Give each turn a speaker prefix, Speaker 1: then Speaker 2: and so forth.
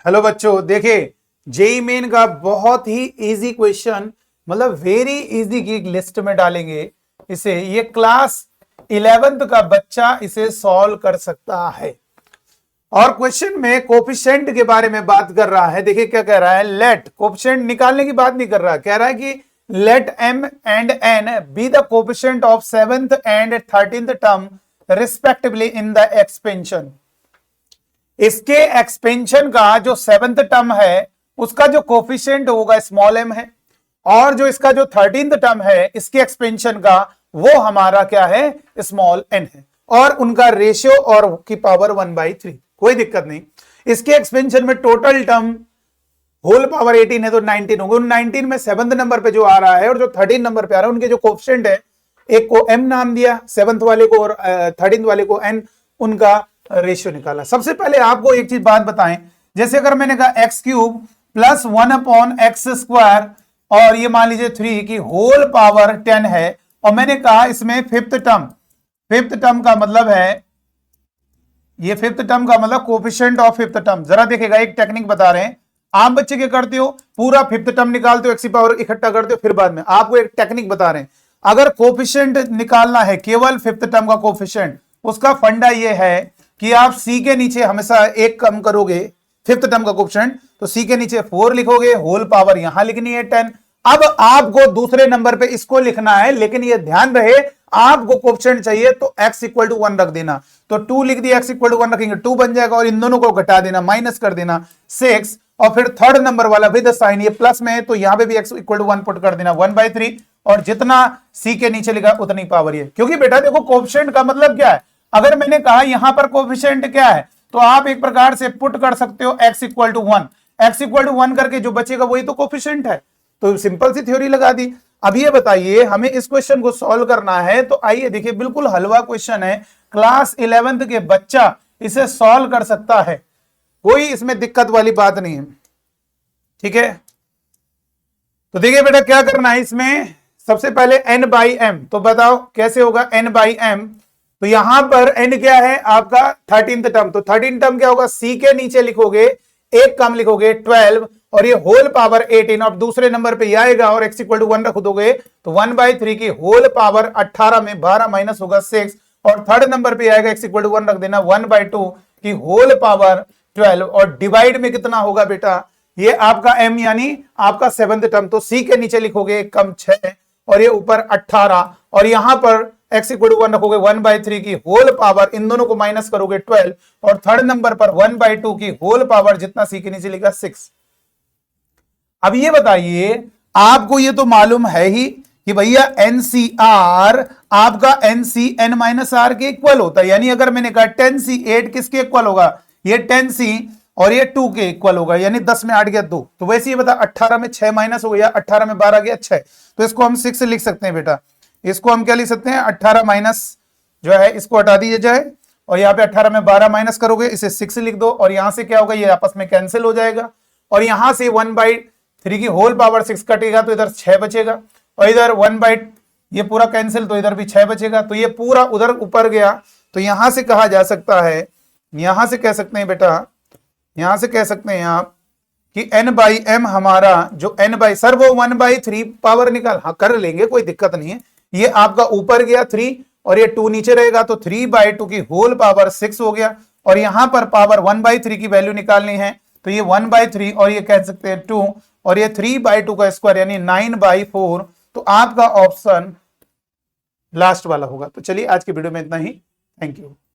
Speaker 1: Hello बच्चों, देखिए JEE main का बहुत ही इजी क्वेश्चन, मतलब वेरी इजी की लिस्ट में डालेंगे इसे। ये क्लास 11th का बच्चा इसे सॉल्व कर सकता है। और क्वेश्चन में कोफिशिएंट के बारे में बात कर रहा है। देखिए क्या कह रहा है, लेट कोफिशिएंट निकालने की बात नहीं कर रहा, कह रहा है कि let m and n be the coefficient of 7th and 13th term respectively in the expansion. इसके एक्सपेंशन का जो 7th टर्म है उसका जो कोफिशिएंट होगा स्मॉल m है, और जो इसका जो 13th टर्म है इसके एक्सपेंशन का वो हमारा क्या है, स्मॉल n है, और उनका रेशियो और की पावर 1/3। कोई दिक्कत नहीं। इसके एक्सपेंशन में टोटल टर्म होल पावर 18 है तो 19 होगा। 19 में 7th नंबर पे जो आ रहा है और जो 13 नंबर पे आ रहा है उनके जो कोफिशिएंट है, एक को m नाम दिया 7th वाले को और 13th वाले को n, उनका रेशियो निकाला। सबसे पहले आपको एक चीज बात बताएं, जैसे अगर मैंने कहा एक्स क्यूब प्लस 1/x², और ये मान लीजिए 3 की होल पावर 10 है, और मैंने कहा इसमें फिफ्थ टर्म का मतलब है, ये फिफ्थ टर्म का मतलब कोफिशिएंट ऑफ फिफ्थ टर्म। जरा देखिएगा, एक टेक्निक बता रहे हैं। आप बच्चे क्या करते हो, पूरा फिफ्थ टर्म निकालते हो, एक्स की पावर इकट्ठा करते हो, फिर बाद में आपको एक टेक्निक बता रहे हैं। अगर कोफिशिएंट निकालना है केवल फिफ्थ टर्म का कोफिशिएंट, उसका फंडा ये है कि आप सी के नीचे हमेशा एक कम करोगे फिफ्थ टर्म का कोफिशिएंट, तो सी के नीचे 4 लिखोगे, होल पावर यहां लिखनी है 10। अब आपको दूसरे नंबर पे इसको लिखना है, लेकिन ये ध्यान रहे आपको कोफिशिएंट चाहिए तो x इक्वल टू 1 रख देना। तो 2 लिख दिया, x इक्वल टू 1 रखेंगे 2 बन जाएगा, और इन दोनों को घटा देना, माइनस कर देना 6, और फिर थर्ड नंबर वाला विद साइन, ये प्लस में है तो यहां पे भी x इक्वल टू 1 पुट कर देना 1/3, और जितना c के नीचे लिखा उतनी पावर ये। क्योंकि बेटा देखो कोफिशिएंट का मतलब क्या है, अगर मैंने कहा यहां पर कोफिशिएंट क्या है तो आप एक प्रकार से पुट कर सकते हो x equal to 1, x equal to 1 करके जो बचेगा वही तो कोफिशिएंट है। तो सिंपल सी थ्योरी लगा दी। अब ये बताइए हमें इस क्वेश्चन को सॉल्व करना है, तो आइए देखिए, बिल्कुल हलवा क्वेश्चन है, क्लास 11th के बच्चा इसे सॉल्व कर सकता है, कोई इसमें दिक्कत वाली बात नहीं है। ठीक है, तो देखिए बेटा क्या करना है इसमें, सबसे पहले n/m, तो बताओ कैसे होगा n/m। तो यहां पर n क्या है आपका 13th टर्म, तो 13th टर्म क्या होगा, c के नीचे लिखोगे एक कम लिखोगे 12, और ये होल पावर 18, और दूसरे नंबर पे आएगा और x इक्वल टू 1 रख दोगे तो 1/3 की होल पावर 18 में 12 माइनस होगा 6, और थर्ड नंबर पे आएगा x इक्वल टू 1 रख देना 1/2 की होल पावर 12, और डिवाइड में कितना होगा बेटा, ये आपका m यानी आपका 7th टर्म, तो c के नीचे लिखोगे एक कम 6 और ये ऊपर 18, और यहां पर x इक्वल टू 1 रखोगे 1/3 की होल पावर, इन दोनों को माइनस करोगे 12, और थर्ड नंबर पर 1/2 की होल पावर जितना c के नीचे लिखा 6। अब ये बताइए, आपको ये तो मालूम है ही कि भैया NCR आपका NC(n-r) के इक्वल होता है, यानी अगर मैंने कहा 10C 8 किसके इक्वल होगा, ये 10C और ये 2 के इक्वल होगा, यानी 10 में 8 गया 2, तो वैसे ये बता 18 में 6 माइनस हो गया, 18 में 12 गया 6, तो इसको हम 6 लिख सकते हैं बेटा। इसको हम क्या लिख सकते हैं, 18 माइनस जो है इसको हटा दीजिए जाए, और यहाँ पे 18 में 12 माइनस करोगे, इसे 6 लिख दो, और यहां से क्या होगा, ये आपस में कैंसिल हो जाएगा, और यहां से 1/3 की होल पावर 6 कटेगा तो इधर 6 बचेगा, और इधर ये पूरा कैंसिल तो इधर भी 6 बचेगा, तो ये पूरा उधर ऊपर गया। तो यहां से कहा जा सकता है, यहां से कह सकते हैं बेटा, यहां से कह सकते हैं आप कि n/m हमारा जो सर वो 1/3 पावर निकाल, हाँ कर लेंगे कोई दिक्कत नहीं है। ये आपका ऊपर गया 3 और ये 2 नीचे रहेगा, तो 3/2 की होल पावर 6 हो गया, और यहां पर पावर 1/3 की वैल्यू निकालनी है, तो ये 1/3 और ये कह सकते हैं 2, और ये 3/2 का स्क्वायर यानी 9/4, तो आपका ऑप्शन लास्ट वाला होगा। तो चलिए आज की वीडियो में इतना ही, थैंक यू।